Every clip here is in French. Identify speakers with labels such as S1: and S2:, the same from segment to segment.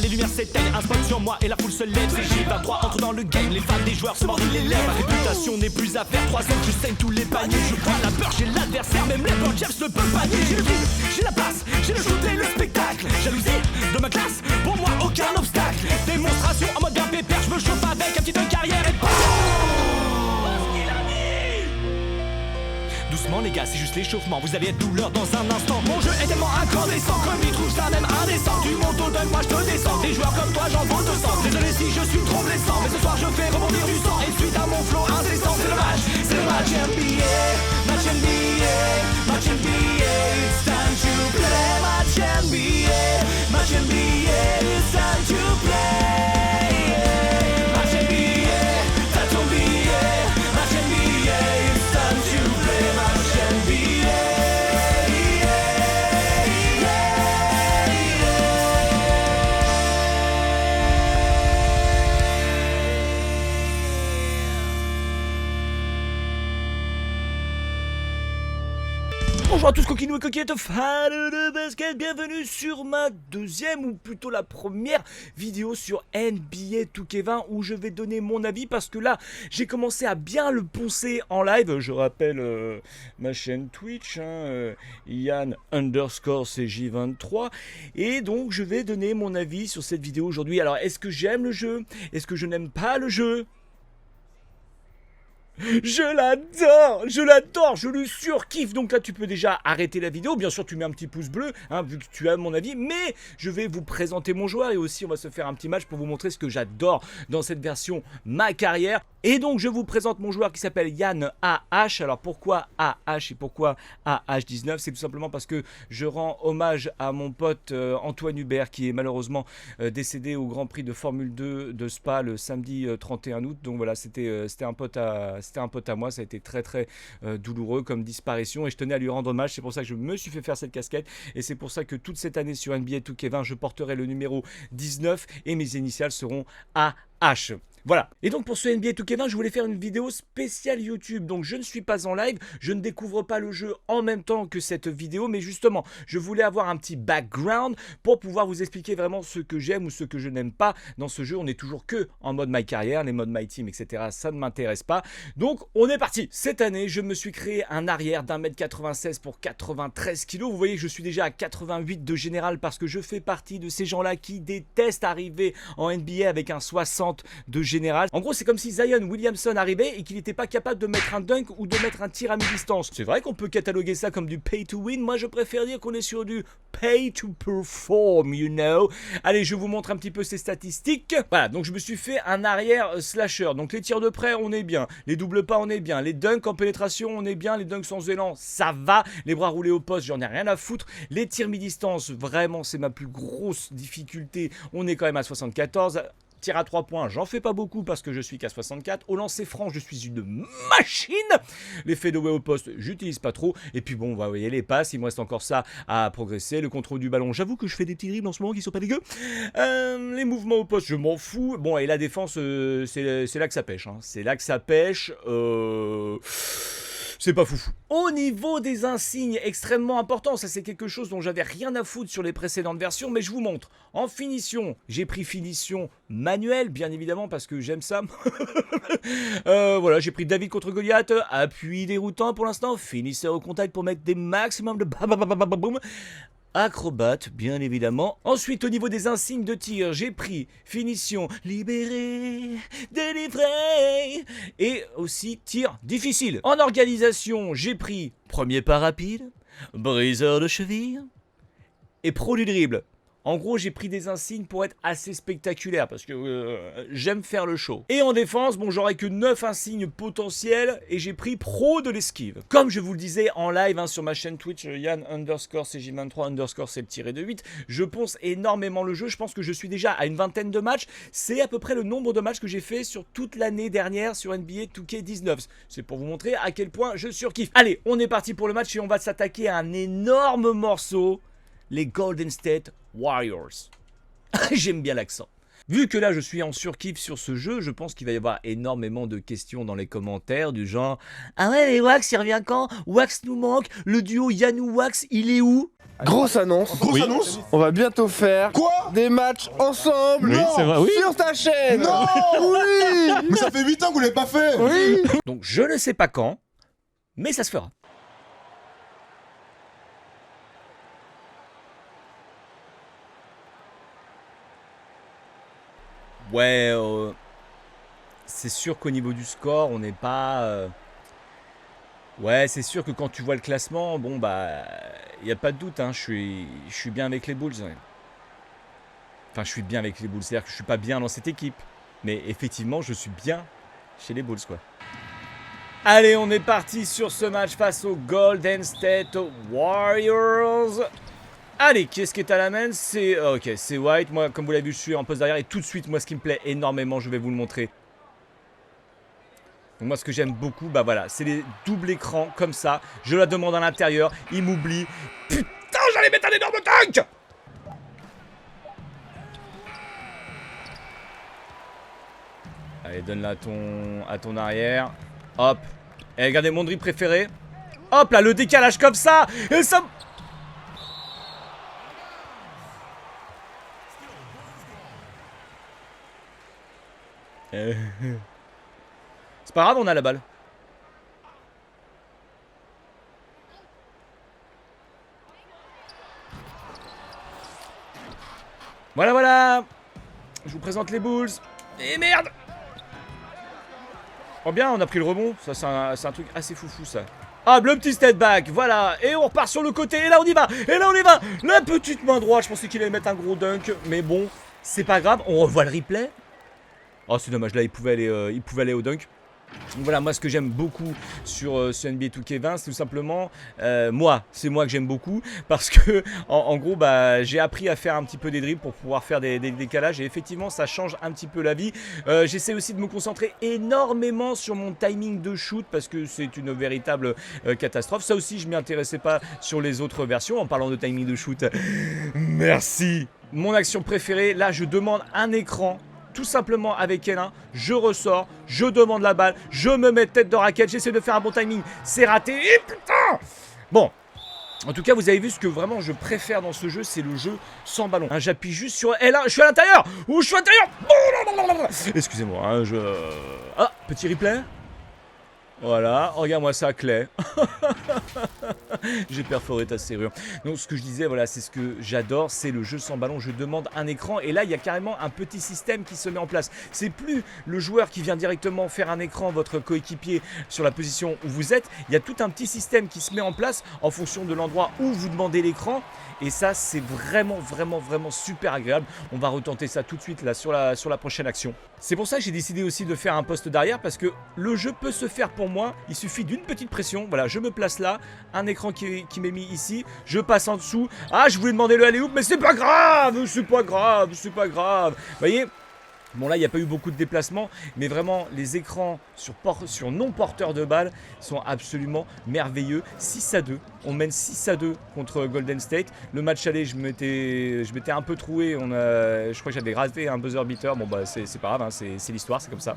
S1: les lumières s'éteignent, un spot sur moi et la foule se lève. C'est J23, entre dans le game, les fans des joueurs se mordent les lèvres. Ma réputation n'est plus à faire, 3 ans que je saigne tous les paniers. Je vois la peur chez l'adversaire, même les Lebron James ne peuvent pas nier. J'ai le dribble, j'ai la passe, j'ai le shoot et le spectacle. Jalousie de ma classe, pour moi aucun obstacle. Démonstration en mode bien pépère, je me chauffe avec un petit de carrière et doucement les gars, c'est juste l'échauffement, vous allez être douleur dans un instant. Mon jeu est tellement incandescent que lui trouve ça même indécent. Tu montes au dunk, moi je te descends. Des joueurs comme toi j'en vaux 200. Désolé si je suis trop blessant, mais ce soir je fais rebondir du sang. Et suite à mon flow incessant, c'est le match NBA. Match NBA, match NBA. It's time to play. Match NBA, match NBA. It's time to play. Match NBA, t'as ton billet. Match NBA, it's time to play. Match NBA. Bonjour à tous coquinous et coquillettes, fans de basket, bienvenue sur ma deuxième ou plutôt la première vidéo sur NBA 2K20 où je vais donner mon avis parce que là j'ai commencé à bien le poncer en live. Je rappelle ma chaîne Twitch, Yann_CJ23, et donc je vais donner mon avis sur cette vidéo aujourd'hui. Alors est-ce que j'aime le jeu? Est-ce que je n'aime pas le jeu? Je l'adore, je le surkiffe. Donc là tu peux déjà arrêter la vidéo, bien sûr tu mets un petit pouce bleu, vu que tu as mon avis, mais je vais vous présenter mon joueur et aussi on va se faire un petit match pour vous montrer ce que j'adore dans cette version ma carrière. Et donc je vous présente mon joueur qui s'appelle Yann AH. Alors pourquoi AH et pourquoi AH19? C'est tout simplement parce que je rends hommage à mon pote Antoine Hubert qui est malheureusement décédé au Grand Prix de Formule 2 de Spa le samedi 31 août. Donc voilà, c'était un pote à moi, ça a été très douloureux comme disparition et je tenais à lui rendre hommage. C'est pour ça que je me suis fait faire cette casquette et c'est pour ça que toute cette année sur NBA 2K20 je porterai le numéro 19 et mes initiales seront AH. Voilà, et donc pour ce NBA 2K20 je voulais faire une vidéo spéciale YouTube. Donc je ne suis pas en live, je ne découvre pas le jeu en même temps que cette vidéo, mais justement je voulais avoir un petit background pour pouvoir vous expliquer vraiment ce que j'aime ou ce que je n'aime pas dans ce jeu. On est toujours que en mode My Carrière, les modes My Team etc, ça ne m'intéresse pas. Donc on est parti. Cette année je me suis créé un arrière d'1m96 pour 93 kg. Vous voyez que je suis déjà à 88 de général parce que je fais partie de ces gens là qui détestent arriver en NBA avec un 60 de général. En gros c'est comme si Zion Williamson arrivait et qu'il n'était pas capable de mettre un dunk ou de mettre un tir à mi-distance. C'est vrai qu'on peut cataloguer ça comme du pay to win, moi je préfère dire qu'on est sur du pay to perform, you know. Allez, je vous montre un petit peu ces statistiques. Voilà, donc je me suis fait un arrière slasher. Donc les tirs de près on est bien, les doubles pas on est bien, les dunks en pénétration on est bien, les dunks sans élan ça va, les bras roulés au poste j'en ai rien à foutre, les tirs mi-distance vraiment c'est ma plus grosse difficulté, on est quand même à 74. Tir à 3 points, j'en fais pas beaucoup parce que je suis qu'à 64. Au lancer franc, je suis une machine. Les fadeaway au poste, j'utilise pas trop. Et puis bon, vous voyez les passes, il me reste encore ça à progresser. Le contrôle du ballon, j'avoue que je fais des petits dribbles en ce moment qui sont pas dégueux. Les mouvements au poste, je m'en fous. Bon, et la défense, c'est là que ça pêche. C'est là que ça pêche. C'est pas foufou. Au niveau des insignes, extrêmement important, ça c'est quelque chose dont j'avais rien à foutre sur les précédentes versions, mais je vous montre. En finition, j'ai pris finition manuelle, bien évidemment, parce que j'aime ça. Voilà, j'ai pris David contre Goliath, appui déroutant pour l'instant, finisseur au contact pour mettre des maximums de boum. Acrobate, bien évidemment. Ensuite, au niveau des insignes de tir, j'ai pris finition, libéré, délivré, et aussi tir difficile. En organisation, j'ai pris premier pas rapide, briseur de cheville et pro du dribble. En gros, j'ai pris des insignes pour être assez spectaculaire parce que j'aime faire le show. Et en défense, bon, j'aurais que 9 insignes potentiels et j'ai pris pro de l'esquive. Comme je vous le disais en live sur ma chaîne Twitch, Yann_CJ23_ c'est le tiré de 8, je ponce énormément le jeu. Je pense que je suis déjà à une vingtaine de matchs. C'est à peu près le nombre de matchs que j'ai fait sur toute l'année dernière sur NBA 2K19. C'est pour vous montrer à quel point je surkiffe. Allez, on est parti pour le match et on va s'attaquer à un énorme morceau. Les Golden State Warriors. J'aime bien l'accent. Vu que là je suis en surkiff sur ce jeu, je pense qu'il va y avoir énormément de questions dans les commentaires du genre « Ah ouais mais Wax il revient quand? Wax nous manque, le duo Yann ou Wax il est où ?»
S2: Grosse annonce.
S3: Grosse annonce.
S2: On va bientôt faire
S3: Quoi?
S2: des matchs ensemble.
S4: Oui, c'est vrai, oui.
S2: Sur ta chaîne.
S3: Non.
S2: Oui.
S3: Mais ça fait 8 ans que vous l'avez pas fait.
S2: Oui.
S1: Donc je ne sais pas quand, mais ça se fera. Ouais, c'est sûr qu'au niveau du score, on n'est pas... Ouais, c'est sûr que quand tu vois le classement, bon bah, il n'y a pas de doute, hein, je suis bien avec les Bulls. Ouais. Enfin, je suis bien avec les Bulls, c'est-à-dire que je suis pas bien dans cette équipe. Mais effectivement, je suis bien chez les Bulls, quoi. Allez, on est parti sur ce match face aux Golden State Warriors. Allez, qui est-ce qui est à la main? C'est... ok, c'est White. Moi, comme vous l'avez vu, je suis en poste derrière. Et tout de suite, moi, ce qui me plaît énormément, je vais vous le montrer. Donc moi, ce que j'aime beaucoup, bah voilà, c'est les doubles écrans comme ça. Je la demande à l'intérieur. Il m'oublie. Putain, j'allais mettre un énorme tank! Allez, donne-la à ton arrière. Hop. Et regardez mon dribble préféré. Hop là, le décalage comme ça. Et ça... C'est pas grave, on a la balle. Voilà, voilà. Je vous présente les Bulls. Et merde. Oh bien, on a pris le rebond. Ça, c'est un truc assez foufou, ça. Ah, le petit step back, voilà. Et on repart sur le côté. Et là, on y va. Et là, on y va. La petite main droite. Je pensais qu'il allait mettre un gros dunk. Mais bon, c'est pas grave. On revoit le replay. Oh, c'est dommage. Là, il pouvait aller au dunk. Donc voilà, moi ce que j'aime beaucoup sur NBA 2K20, c'est tout simplement c'est moi que j'aime beaucoup parce que en gros bah j'ai appris à faire un petit peu des dribbles pour pouvoir faire des décalages et effectivement ça change un petit peu la vie. J'essaie aussi de me concentrer énormément sur mon timing de shoot parce que c'est une véritable catastrophe. Ça aussi je m'y intéressais pas sur les autres versions en parlant de timing de shoot. Merci. Mon action préférée, là je demande un écran. Tout simplement avec L1, je ressors, je demande la balle, je me mets tête de raquette, j'essaie de faire un bon timing, c'est raté, et putain. Bon, en tout cas vous avez vu ce que vraiment je préfère dans ce jeu, c'est le jeu sans ballon. Hein, j'appuie juste sur L1, je suis à l'intérieur, ou je suis à l'intérieur. Excusez-moi, hein, Ah, petit replay. Voilà, regarde-moi ça, Clay. J'ai perforé ta serrure. Donc ce que je disais, voilà, c'est ce que j'adore, c'est le jeu sans ballon. Je demande un écran et là, il y a carrément un petit système qui se met en place. C'est plus le joueur qui vient directement faire un écran, votre coéquipier, sur la position où vous êtes. Il y a tout un petit système qui se met en place en fonction de l'endroit où vous demandez l'écran. Et ça, c'est vraiment super agréable. On va retenter ça tout de suite là sur la prochaine action. C'est pour ça que j'ai décidé aussi de faire un poste d'arrière parce que le jeu peut se faire pour moi. Il suffit d'une petite pression. Voilà, je me place là. Un écran qui m'est mis ici. Je passe en dessous. Ah, je voulais demander le alley-oop, mais c'est pas grave. C'est pas grave. C'est pas grave. Vous voyez ? Bon là il n'y a pas eu beaucoup de déplacements, mais vraiment les écrans sur non porteurs de balles sont absolument merveilleux. 6-2, on mène 6-2 contre Golden State. Le match aller je m'étais un peu troué, je crois que j'avais raté un buzzer beater, bon bah c'est pas grave, hein, c'est l'histoire, c'est comme ça.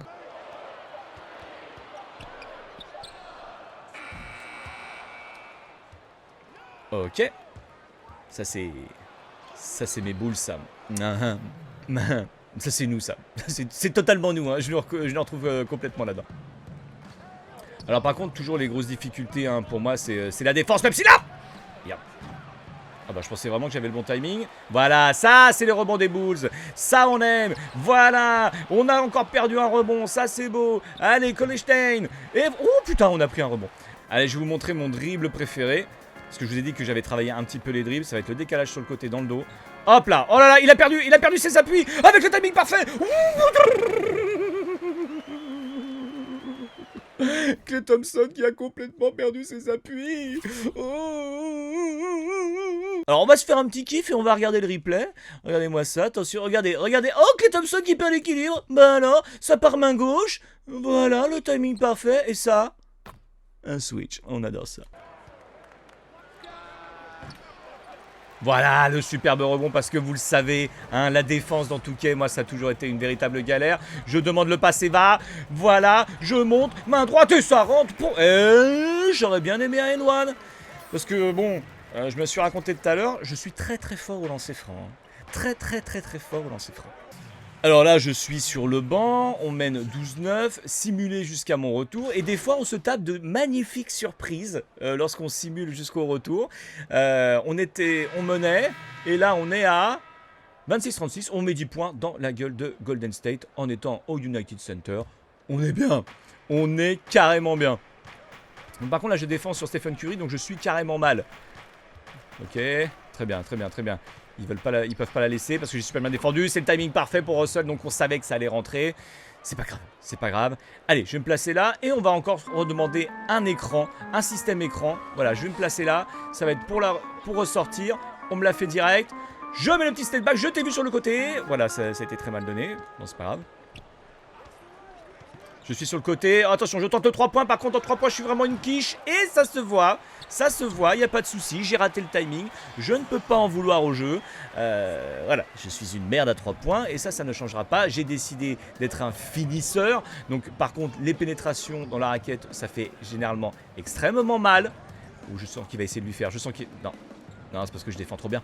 S1: Ok, ça c'est mes boules ça. Ça c'est nous ça, c'est totalement nous, hein. Je nous retrouve complètement là-dedans. Alors par contre toujours les grosses difficultés hein, pour moi c'est la défense, même si là yeah. Ah bah je pensais vraiment que j'avais le bon timing. Voilà, ça c'est les rebonds des Bulls. Ça on aime, voilà. On a encore perdu un rebond, ça c'est beau. Allez Colestein. Et oh putain on a pris un rebond. Allez je vais vous montrer mon dribble préféré. Parce que je vous ai dit que j'avais travaillé un petit peu les dribbles. Ça va être le décalage sur le côté dans le dos. Hop là, oh là là, il a perdu ses appuis avec le timing parfait. Klay Thompson qui a complètement perdu ses appuis. Alors on va se faire un petit kiff et on va regarder le replay. Regardez-moi ça, attention, regardez. Oh, Klay Thompson qui perd l'équilibre. Bah là, ça part main gauche. Voilà, le timing parfait. Et ça, un switch, on adore ça. Voilà le superbe rebond parce que vous le savez, hein, la défense dans 2K, moi ça a toujours été une véritable galère. Je demande le passer va, voilà, je monte, main droite et ça rentre pour... J'aurais bien aimé un N1. Parce que bon, Je me suis raconté tout à l'heure, je suis très très fort au lancer franc. Hein. Très fort au lancer franc. Alors là, je suis sur le banc, on mène 12-9, simulé jusqu'à mon retour, et des fois on se tape de magnifiques surprises lorsqu'on simule jusqu'au retour. On menait, et là on est à 26-36, on met 10 points dans la gueule de Golden State en étant au United Center. On est bien, on est carrément bien. Donc, par contre là je défends sur Stephen Curry, donc je suis carrément mal. Ok, très bien. Ils peuvent pas la laisser parce que j'ai super bien défendu. C'est le timing parfait pour Russell, donc on savait que ça allait rentrer. C'est pas grave. Allez, je vais me placer là et on va encore redemander un écran, un système écran. Voilà, je vais me placer là. Ça va être pour ressortir. On me l'a fait direct. Je mets le petit step back. Je t'ai vu sur le côté. Voilà, ça a été très mal donné. Bon, c'est pas grave. Je suis sur le côté. Attention, je tente le 3 points. Par contre, en 3 points, je suis vraiment une quiche. Et ça se voit. Ça se voit. Il n'y a pas de souci. J'ai raté le timing. Je ne peux pas en vouloir au jeu. Voilà. Je suis une merde à 3 points. Et ça ne changera pas. J'ai décidé d'être un finisseur. Donc, par contre, les pénétrations dans la raquette, ça fait généralement extrêmement mal. Ou je sens qu'il va essayer de lui faire. Je sens qu'il... Non. Non, c'est parce que je défends trop bien.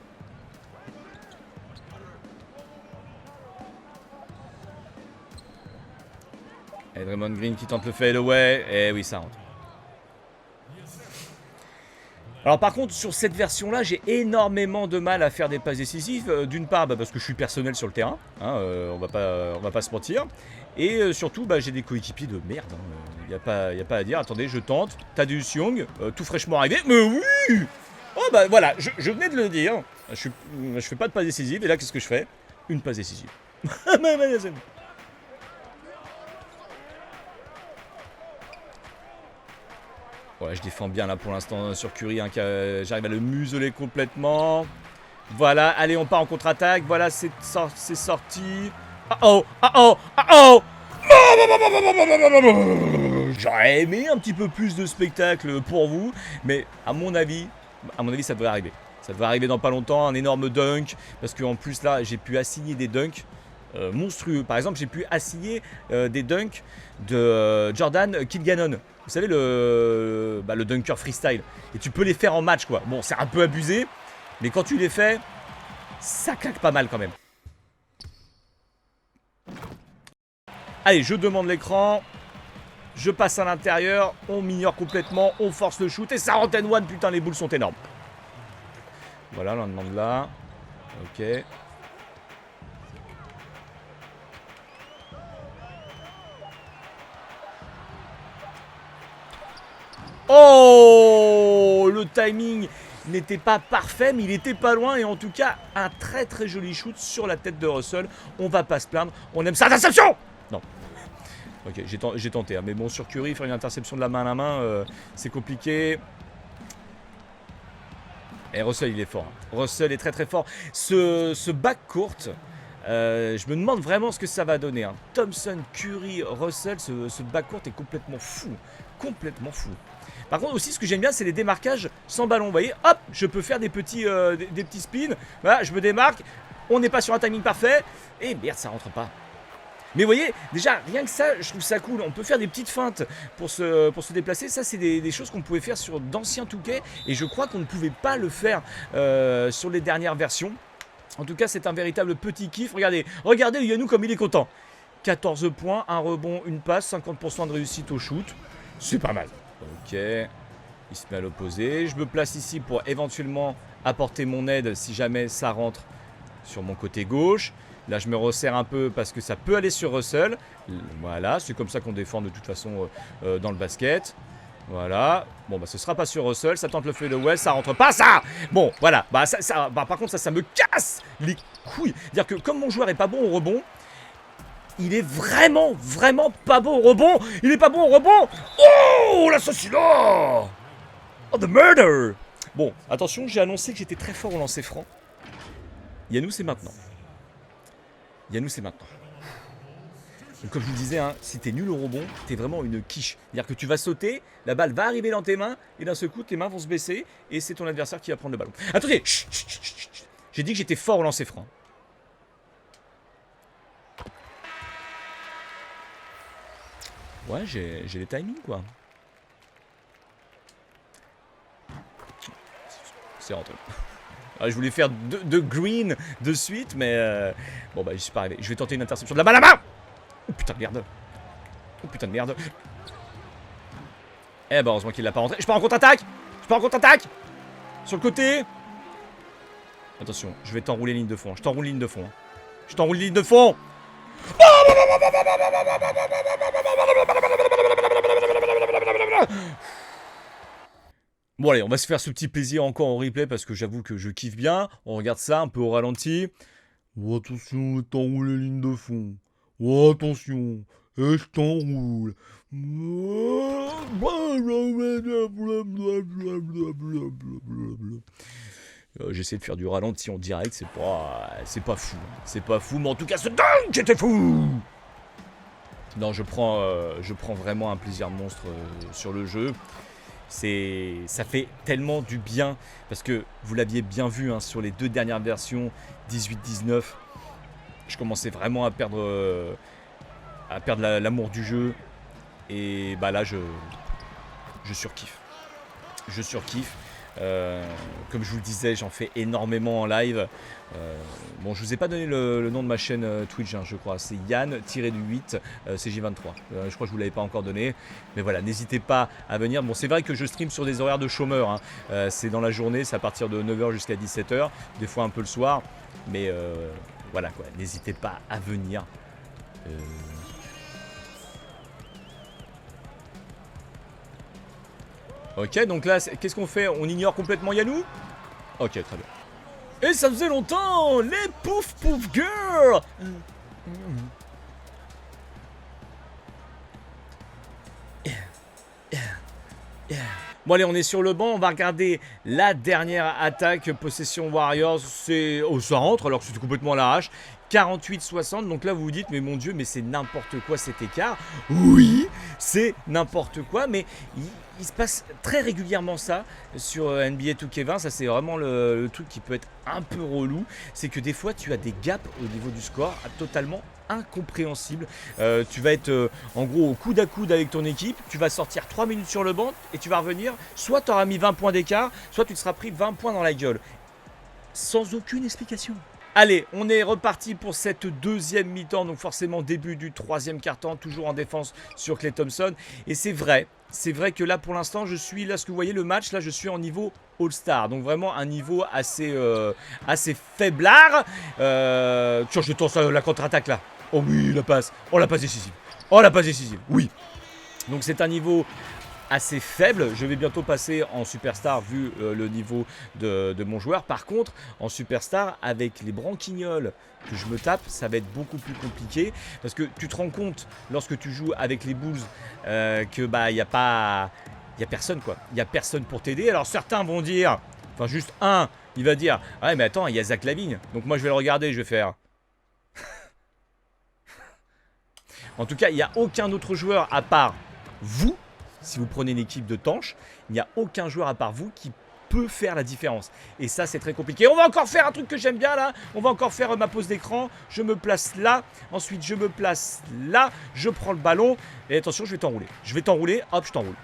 S1: Et Draymond Green qui tente le fadeaway. Et oui, ça rentre. Alors par contre, sur cette version-là, j'ai énormément de mal à faire des passes décisives. D'une part, parce que je suis personnel sur le terrain. Hein, on va pas se mentir. Et surtout, j'ai des coéquipiers de merde. Il n'y a pas à dire. Attendez, je tente. Thaddeus Young, tout fraîchement arrivé. Mais oui! Oh voilà, je venais de le dire. Je fais pas de passe décisive. Et là, qu'est-ce que je fais? Une passe décisive. Ouais, je défends bien là pour l'instant sur Curry, hein, j'arrive à le museler complètement. Voilà, allez, on part en contre-attaque. Voilà, c'est sorti. J'aurais aimé un petit peu plus de spectacle pour vous, mais à mon avis, ça devrait arriver. Ça devrait arriver dans pas longtemps, un énorme dunk, parce qu'en plus là, j'ai pu assigner des dunks monstrueux. Par exemple, j'ai pu assigner des dunks de Jordan Kilgannon. Vous savez, le dunker freestyle. Et tu peux les faire en match, quoi. Bon, c'est un peu abusé, mais quand tu les fais, ça claque pas mal quand même. Allez, je demande l'écran. Je passe à l'intérieur. On m'ignore complètement. On force le shoot. Et ça rentre en one. Putain, les boules sont énormes. Voilà, on demande là. Ok. Oh, le timing n'était pas parfait, mais il était pas loin. Et en tout cas, un très joli shoot sur la tête de Russell. On va pas se plaindre. On aime ça. Interception! Non. Ok, j'ai tenté. Hein. Mais bon, sur Curry, faire une interception de la main à la main, c'est compliqué. Et Russell, il est fort. Hein. Russell est très fort. Ce back court, je me demande vraiment ce que ça va donner. Hein. Thompson, Curry, Russell, ce back court est complètement fou. Complètement fou. Par contre aussi, ce que j'aime bien, c'est les démarquages sans ballon. Vous voyez, hop, je peux faire des petits spins. Voilà, je me démarque. On n'est pas sur un timing parfait. Et merde, ça rentre pas. Mais vous voyez, déjà, rien que ça, je trouve ça cool. On peut faire des petites feintes pour se déplacer. Ça, c'est des choses qu'on pouvait faire sur d'anciens Touquet. Et je crois qu'on ne pouvait pas le faire sur les dernières versions. En tout cas, c'est un véritable petit kiff. Regardez Yanou comme il est content. 14 points, un rebond, une passe, 50% de réussite au shoot. C'est pas mal. Ok, il se met à l'opposé. Je me place ici pour éventuellement apporter mon aide si jamais ça rentre sur mon côté gauche. Là, je me resserre un peu parce que ça peut aller sur Russell. Voilà, c'est comme ça qu'on défend de toute façon dans le basket. Voilà. Bon, ce sera pas sur Russell. Ça tente le fadeaway, ça rentre pas, ça. Bon, voilà. Par contre, ça me casse les couilles. C'est-à-dire que comme mon joueur est pas bon au rebond, il est vraiment pas bon au rebond. Il est pas bon au rebond. Oh, l'assassinat. Oh, the murder. Bon, attention, j'ai annoncé que j'étais très fort au lancer franc. Yanou, c'est maintenant. Yanou, c'est maintenant. Donc, comme je vous le disais, hein, si t'es nul au rebond, t'es vraiment une quiche. C'est-à-dire que tu vas sauter, la balle va arriver dans tes mains, et d'un seul coup, tes mains vont se baisser, et c'est ton adversaire qui va prendre le ballon. Attendez, j'ai dit que j'étais fort au lancer franc. Ouais, j'ai les timings, quoi. c'est rentré. Alors, je voulais faire deux green de suite, mais bon bah j'y suis pas arrivé. Je vais tenter une interception de la balle à main. Oh putain de merde. Oh putain de merde. Eh bah heureusement qu'il l'a pas rentré. Je pars en contre-attaque. Je pars en contre-attaque. Sur le côté. Attention, je vais t'enrouler ligne de fond. Je t'enroule ligne de fond. Je t'enroule ligne de fond. Bon allez, on va se faire ce petit plaisir encore en replay parce que j'avoue que je kiffe bien. On regarde ça un peu au ralenti. Oh, attention, t'enroules les lignes de fond. Oh, attention, et je t'enroule. J'essaie de faire du ralenti en direct, c'est pas fou. C'est pas fou, mais en tout cas, ce dunk était fou. Non, je prends vraiment un plaisir monstre sur le jeu. Ça fait tellement du bien parce que vous l'aviez bien vu hein, sur les 2 dernières versions 18-19, je commençais vraiment à perdre l'amour du jeu et bah là je surkiffe. Je surkiffe. Comme je vous le disais, j'en fais énormément en live. Bon, je vous ai pas donné le nom de ma chaîne Twitch, hein, je crois. C'est Yann-8 CJ23. Je crois que je vous l'avais pas encore donné. Mais voilà, n'hésitez pas à venir. Bon, c'est vrai que je stream sur des horaires de chômeurs. Hein. C'est dans la journée, c'est à partir de 9h jusqu'à 17h. Des fois un peu le soir. Mais voilà quoi, n'hésitez pas à venir. Ok, donc là, qu'est-ce qu'on fait? On ignore complètement Yannou? Ok, très bien. Et ça faisait longtemps, les pouf pouf girls. Bon allez, on est sur le banc, on va regarder la dernière attaque Possession Warriors. Ça rentre alors que c'était complètement à l'arrache. 48-60, donc là vous vous dites mais mon dieu, mais c'est n'importe quoi cet écart. Oui, c'est n'importe quoi, mais il se passe très régulièrement ça sur NBA 2K20. Ça c'est vraiment le truc qui peut être un peu relou, c'est que des fois tu as des gaps au niveau du score totalement incompréhensible. Tu vas être en gros au coude à coude avec ton équipe, tu vas sortir 3 minutes sur le banc et tu vas revenir, soit tu auras mis 20 points d'écart, soit tu te seras pris 20 points dans la gueule. Sans aucune explication. Allez, on est reparti pour cette deuxième mi-temps, donc forcément début du troisième quart-temps, toujours en défense sur Klay Thompson. Et c'est vrai que là pour l'instant je suis, là ce que vous voyez le match, là je suis en niveau All-Star, donc vraiment un niveau assez faiblard. Tiens, je tente la contre-attaque là. Oh oui, la passe. Oh la passe décisive. Oh la passe décisive, oui. Donc c'est un niveau assez faible. Je vais bientôt passer en Superstar vu le niveau de mon joueur. Par contre, en Superstar, avec les branquignoles que je me tape, ça va être beaucoup plus compliqué. Parce que tu te rends compte, lorsque tu joues avec les Bulls, que bah, il y a personne quoi. Il n'y a personne pour t'aider. Alors certains vont dire, enfin juste un, il va dire, ouais mais attends, il y a Zach LaVine. Donc moi je vais le regarder, je vais faire... En tout cas, il n'y a aucun autre joueur à part vous. Si vous prenez une équipe de tanches, il n'y a aucun joueur à part vous qui peut faire la différence. Et ça, c'est très compliqué. On va encore faire un truc que j'aime bien là. On va encore faire ma pause d'écran. Je me place là. Ensuite, je me place là. Je prends le ballon. Et attention, je vais t'enrouler. Je vais t'enrouler. Hop, je t'enroule.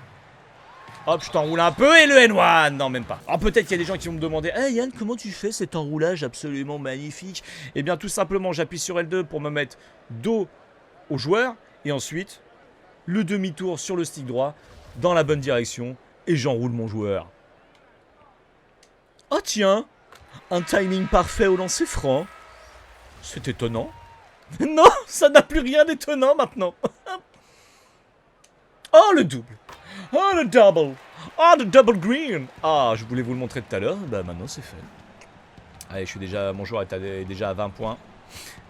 S1: Hop, je t'enroule un peu. Et le N1. Non, même pas. Alors peut-être qu'il y a des gens qui vont me demander, hey Yann, comment tu fais cet enroulage absolument magnifique? Eh bien, tout simplement, j'appuie sur L2 pour me mettre dos au joueur. Et ensuite, le demi-tour sur le stick droit dans la bonne direction et j'enroule mon joueur. Oh tiens, un timing parfait au lancer franc. C'est étonnant. Non, ça n'a plus rien d'étonnant maintenant. Oh le double. Oh le double. Oh le double green. Ah, je voulais vous le montrer tout à l'heure. Bah maintenant c'est fait. Allez, mon joueur est déjà à 20 points.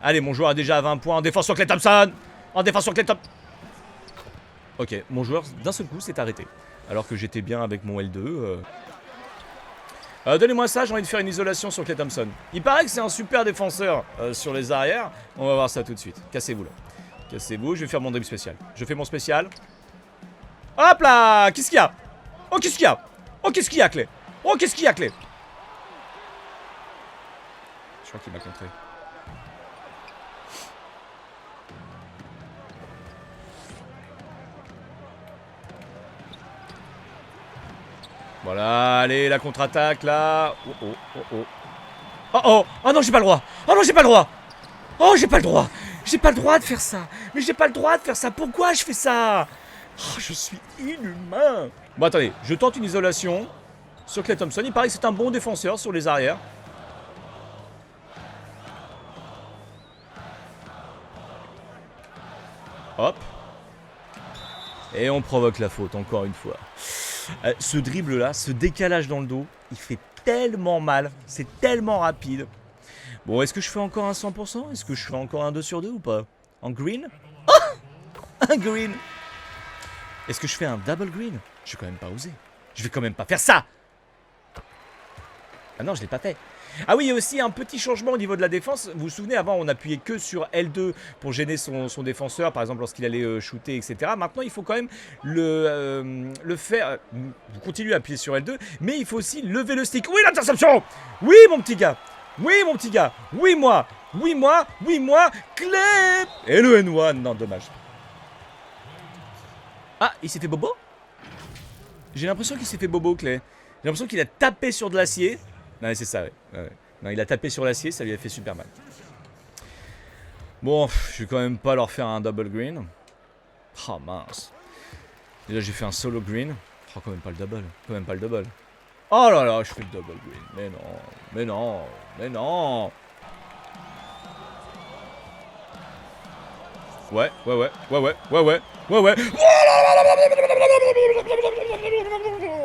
S1: Allez, mon joueur est déjà à 20 points. En défense sur Klay Thompson. En défense sur Klay Thompson. Ok, mon joueur d'un seul coup s'est arrêté. Alors que j'étais bien avec mon L2. Donnez-moi ça, j'ai envie de faire une isolation sur Klay Thompson. Il paraît que c'est un super défenseur sur les arrières. On va voir ça tout de suite. Cassez-vous là. Cassez-vous, je vais faire mon dribble spécial. Je fais mon spécial. Hop là! Qu'est-ce qu'il y a? Oh, qu'est-ce qu'il y a? Oh, qu'est-ce qu'il y a, Klay? Oh, qu'est-ce qu'il y a, Klay? Je crois qu'il m'a contré. Voilà, allez, la contre-attaque, là. Oh, oh, oh, oh. Oh, oh. Oh non, j'ai pas le droit. Oh non, j'ai pas le droit. Oh, j'ai pas le droit. J'ai pas le droit de faire ça. Mais j'ai pas le droit de faire ça. Pourquoi je fais ça? Oh, je suis inhumain. Bon, attendez, je tente une isolation sur Klay Thompson. Il paraît que c'est un bon défenseur sur les arrières. Hop. Et on provoque la faute, encore une fois. Ce dribble-là, ce décalage dans le dos, il fait tellement mal. C'est tellement rapide. Bon, est-ce que je fais encore un 100%? Est-ce que je fais encore un 2 sur 2 ou pas? En green? Oh, un green. Est-ce que je fais un double green? Je vais quand même pas oser. Je vais quand même pas faire ça. Ah non, je l'ai pas fait. Ah oui, il y a aussi un petit changement au niveau de la défense. Vous vous souvenez, avant, on appuyait que sur L2 pour gêner son défenseur, par exemple, lorsqu'il allait shooter, etc. Maintenant, il faut quand même le faire. Vous continuez à appuyer sur L2, mais il faut aussi lever le stick. Oui, l'interception! Oui, mon petit gars! Oui, mon petit gars! Oui, moi! Oui, moi! Oui, moi! Klay! Et le N1, non, dommage. Ah, il s'est fait bobo? J'ai l'impression qu'il s'est fait bobo, Klay. J'ai l'impression qu'il a tapé sur de l'acier. Non, mais c'est ça, ouais. Non, il a tapé sur l'acier, ça lui a fait super mal. Bon, je vais quand même pas leur faire un double green. Oh mince. Déjà, j'ai fait un solo green. Oh, quand même pas le double. Quand même pas le double. Oh là là, je fais le double green. Mais non, mais non, mais non. Ouais.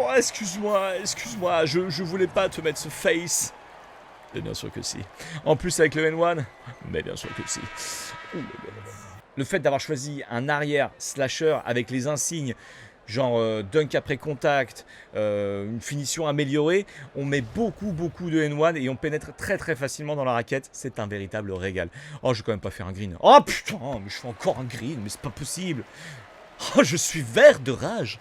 S1: Oh, excuse-moi, je voulais pas te mettre ce face. Mais bien sûr que si. En plus avec le N1, mais bien sûr que si. Le fait d'avoir choisi un arrière slasher avec les insignes, genre dunk après contact, une finition améliorée, on met beaucoup de N1 et on pénètre très facilement dans la raquette. C'est un véritable régal. Oh, je vais quand même pas faire un green. Oh putain, mais je fais encore un green, mais c'est pas possible. Oh, je suis vert de rage.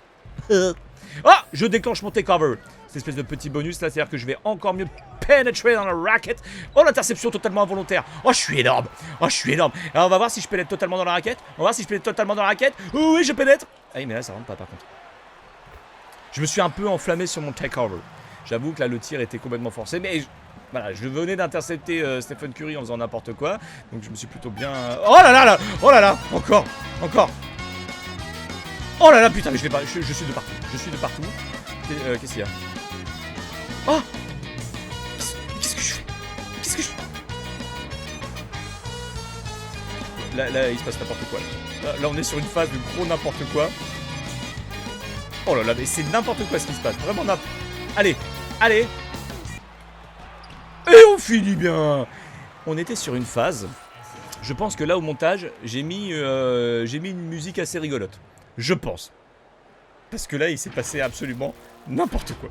S1: Ah, je déclenche mon takeover. Cette espèce de petit bonus là, c'est-à-dire que je vais encore mieux pénétrer dans la raquette. Oh, l'interception totalement involontaire. Oh, je suis énorme. Oh, je suis énorme. Alors, on va voir si je pénètre totalement dans la raquette. On va voir si je pénètre totalement dans la raquette. Oh, oui, je pénètre. Ah oui, mais là, ça rentre pas par contre. Je me suis un peu enflammé sur mon takeover. J'avoue que là, le tir était complètement forcé. Mais voilà, je venais d'intercepter Stephen Curry en faisant n'importe quoi. Donc, je me suis plutôt bien... Oh là là. Oh là là. Encore. Oh là là, putain, mais je suis de partout. Qu'est-ce qu'il y a? Oh! Qu'est-ce que je fais? Là, il se passe n'importe quoi. Là, on est sur une phase de gros n'importe quoi. Oh là là, mais c'est n'importe quoi ce qui se passe. Vraiment n'importe... Allez. Et on finit bien. On était sur une phase. Je pense que là, au montage, j'ai mis une musique assez rigolote. Je pense. Parce que là, il s'est passé absolument n'importe quoi.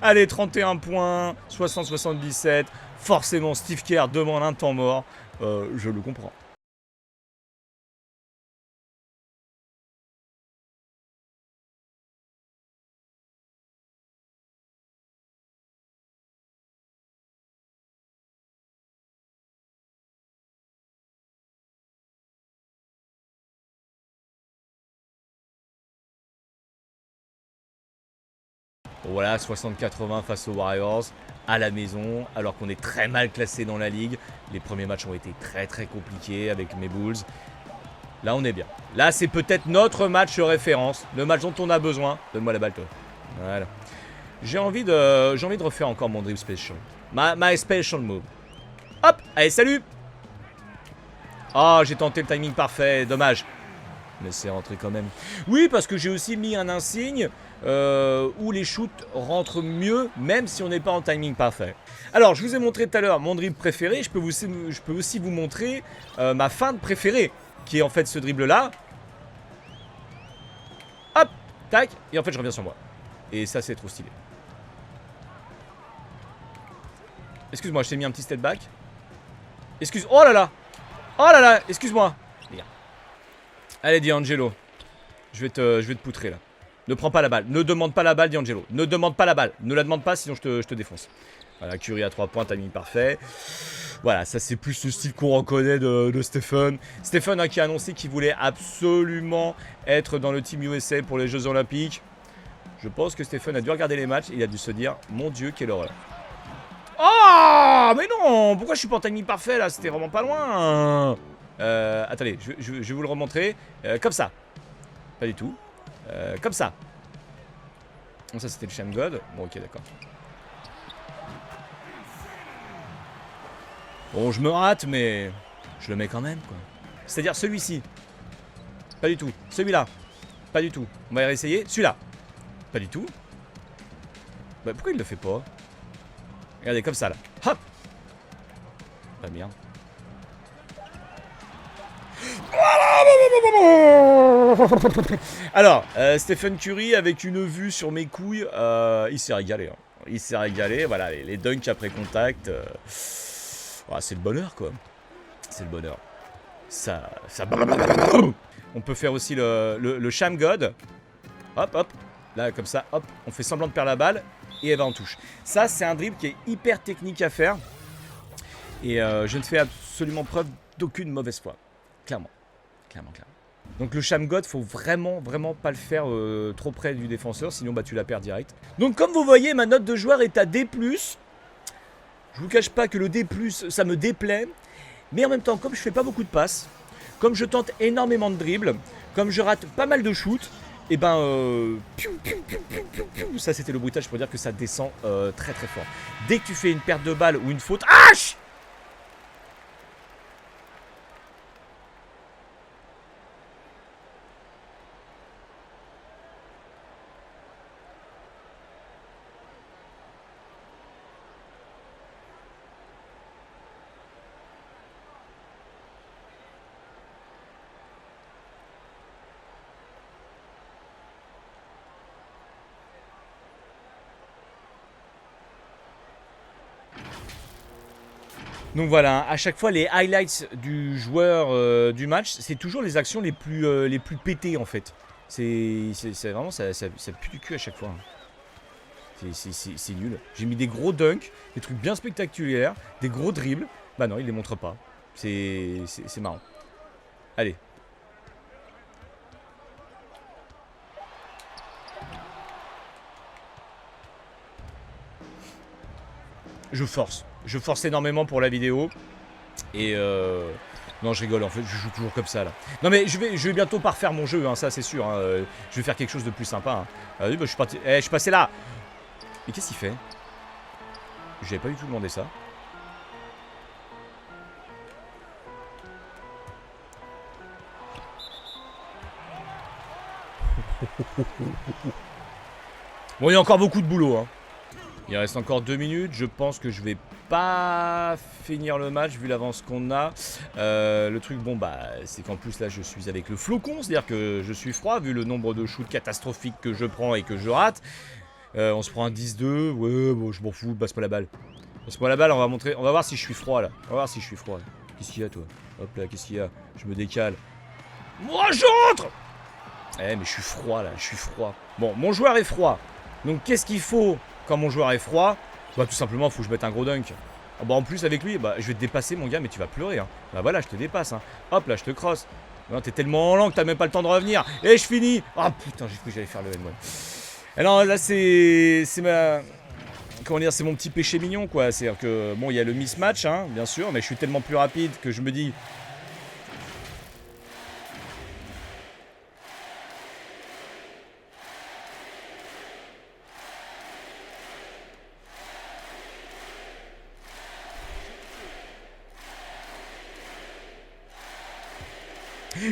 S1: Allez, 31 points, 60-77. Forcément, Steve Kerr demande un temps mort. Je le comprends. Voilà, 60-80 face aux Warriors, à la maison, alors qu'on est très mal classé dans la ligue. Les premiers matchs ont été très compliqués avec mes Bulls. Là, on est bien. Là, c'est peut-être notre match référence, le match dont on a besoin. Donne-moi la balle, toi. Voilà. J'ai envie de refaire encore mon dribble special. My special move. Hop, allez, salut. Oh, j'ai tenté le timing parfait, dommage. Mais c'est rentré quand même. Oui, parce que j'ai aussi mis un insigne où les shoots rentrent mieux, même si on n'est pas en timing parfait. Alors, je vous ai montré tout à l'heure mon dribble préféré. Je peux aussi vous montrer ma feinte préférée, qui est en fait ce dribble-là. Hop, tac, et en fait, je reviens sur moi. Et ça, c'est trop stylé. Excuse-moi, je t'ai mis un petit step back. Oh là là, excuse-moi. Allez, D'Angelo. Je vais te poutrer là. Ne prends pas la balle. Ne demande pas la balle, D'Angelo. Ne demande pas la balle. Ne la demande pas, sinon je te défonce. Voilà, Curry à 3 points, timing parfait. Voilà, ça c'est plus le style qu'on reconnaît de Stephen. Stephen qui a annoncé qu'il voulait absolument être dans le Team USA pour les Jeux Olympiques. Je pense que Stephen a dû regarder les matchs et il a dû se dire, mon Dieu, quelle horreur. Oh, mais non, pourquoi je suis pas en timing parfait là? C'était vraiment pas loin. Attendez, je vais vous le remontrer. Comme ça. Pas du tout. Comme ça. Bon, ça c'était le Sham God. Bon, ok, d'accord. Bon, je me rate, mais je le mets quand même, quoi. C'est-à-dire celui-ci. Pas du tout. Celui-là. Pas du tout. On va réessayer. Celui-là. Pas du tout. Bah, pourquoi il le fait pas? Regardez, comme ça, là. Hop. Bah, merde. Alors, Stephen Curry avec une vue sur mes couilles, il s'est régalé. Hein. Il s'est régalé, voilà, les dunks après contact. C'est le bonheur, quoi. C'est le bonheur. Ça... On peut faire aussi le Sham God. Hop, hop. Là, comme ça, hop. On fait semblant de perdre la balle et elle va en touche. Ça, c'est un dribble qui est hyper technique à faire. Et je ne fais absolument preuve d'aucune mauvaise foi. Clairement. Clairement. Donc le Sham God, faut vraiment pas le faire trop près du défenseur, sinon bah tu la perds direct. Donc comme vous voyez, ma note de joueur est à D+. Je vous cache pas que le D+, ça me déplaît. Mais en même temps, comme je fais pas beaucoup de passes, comme je tente énormément de dribbles, comme je rate pas mal de shoots, et ben ça c'était le bruitage pour dire que ça descend très fort. Dès que tu fais une perte de balle ou une faute, Donc voilà, à chaque fois les highlights du joueur du match, c'est toujours les actions les plus pétées en fait. C'est vraiment, ça pue du cul à chaque fois. C'est nul. J'ai mis des gros dunks, des trucs bien spectaculaires, des gros dribbles. Bah non, il les montre pas. C'est marrant. Allez. Je force énormément pour la vidéo. Et non, je rigole, en fait, je joue toujours comme ça là. Non mais je vais bientôt pas refaire mon jeu, hein, ça c'est sûr. Hein. Je vais faire quelque chose de plus sympa. Hein. Bah, je suis passé là. Mais qu'est-ce qu'il fait? J'avais pas du tout demandé ça. Bon, il y a encore beaucoup de boulot, hein. Il reste encore 2 minutes, je pense que je vais pas finir le match vu l'avance qu'on a. Le truc, bon bah, c'est qu'en plus là je suis avec le flocon, c'est-à-dire que je suis froid vu le nombre de shoots catastrophiques que je prends et que je rate. On se prend un 10-2, ouais, bon je m'en fous, passe-moi la balle. Passe-moi la balle, on va voir si je suis froid là. On va voir si je suis froid là. Qu'est-ce qu'il y a toi? Hop là, qu'est-ce qu'il y a? Je me décale. Moi je rentre! Eh mais je suis froid là, je suis froid. Bon, mon joueur est froid. Donc qu'est-ce qu'il faut quand mon joueur est froid? Bah tout simplement faut que je mette un gros dunk. Ah, bah en plus avec lui, bah je vais te dépasser mon gars, mais tu vas pleurer hein. Bah voilà, je te dépasse hein. Hop là, je te crosse. Non, t'es tellement lent que t'as même pas le temps de revenir. Et je finis. Ah putain, j'ai cru que j'allais faire le N1. Alors là c'est ma... Comment dire, c'est mon petit péché mignon quoi. C'est-à-dire que bon, il y a le mismatch hein, bien sûr, mais je suis tellement plus rapide que je me dis...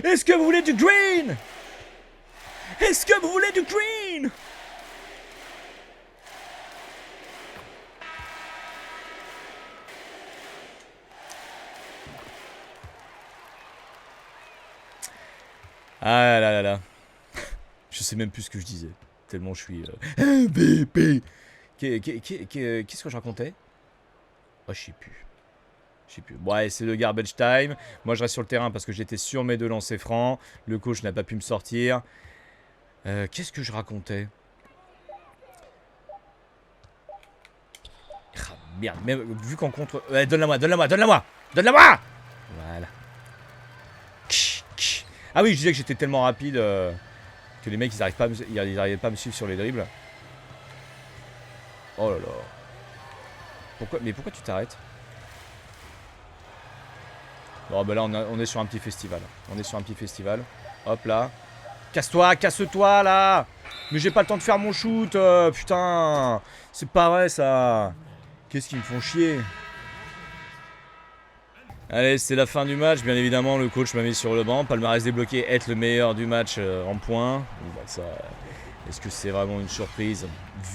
S1: Est-ce que vous voulez du green? Est-ce que vous voulez du green? Ah là là là. Je sais même plus ce que je disais. Tellement je suis... MVP. Qu'est-ce que je racontais? Oh, je sais plus. Ouais, c'est le garbage time. Moi, je reste sur le terrain parce que j'étais sur mes 2 lancers francs. Le coach n'a pas pu me sortir. Qu'est-ce que je racontais? Ah, merde, mais vu qu'en contre... donne-la-moi. Voilà. Ah oui, je disais que j'étais tellement rapide Que les mecs, ils arrivent pas à me suivre sur les dribbles. Oh là là. Mais pourquoi tu t'arrêtes? Bon, bah là, on est sur un petit festival. On est sur un petit festival. Hop là. Casse-toi, casse-toi là. Mais j'ai pas le temps de faire mon shoot. Putain. C'est pas vrai ça. Qu'est-ce qu'ils me font chier? Allez, c'est la fin du match. Bien évidemment, le coach m'a mis sur le banc. Palmarès débloqué, être le meilleur du match en points. Bon, bah, ça, est-ce que c'est vraiment une surprise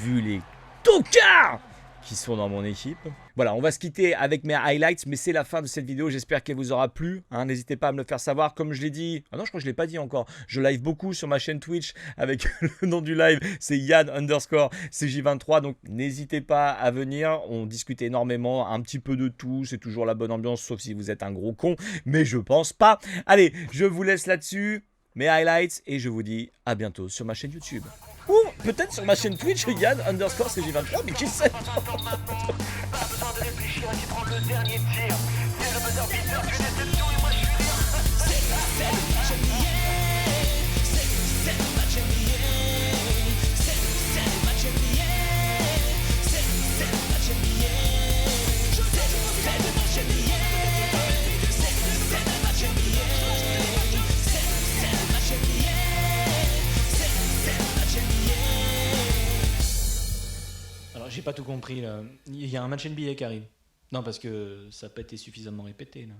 S1: vu les tocards qui sont dans mon équipe? Voilà, on va se quitter avec mes highlights, mais c'est la fin de cette vidéo. J'espère qu'elle vous aura plu. Hein, n'hésitez pas à me le faire savoir. Comme je l'ai dit, ah non, je crois que je l'ai pas dit encore. Je live beaucoup sur ma chaîne Twitch avec le nom du live, c'est Yann_CJ23. Donc n'hésitez pas à venir. On discute énormément, un petit peu de tout. C'est toujours la bonne ambiance, sauf si vous êtes un gros con, mais je pense pas. Allez, je vous laisse là-dessus. Mes highlights et je vous dis à bientôt sur ma chaîne YouTube. Ou peut-être sur ma chaîne Twitch, Yann_CJ23, mais qui sait?
S3: Pas besoin de réfléchir, tu prends le dernier tir. C'est le buzzer beater, tu laisses le tout et moi je suis rien. C'est le match NBA. C'est le match NBA. C'est le match NBA. C'est le match NBA. C'est le match NBA. C'est le match NBA. C'est le match NBA. C'est le match NBA.
S4: Alors j'ai pas tout compris là. Il y a un match NBA qui arrive. Non parce que ça n'a pas été suffisamment répété là.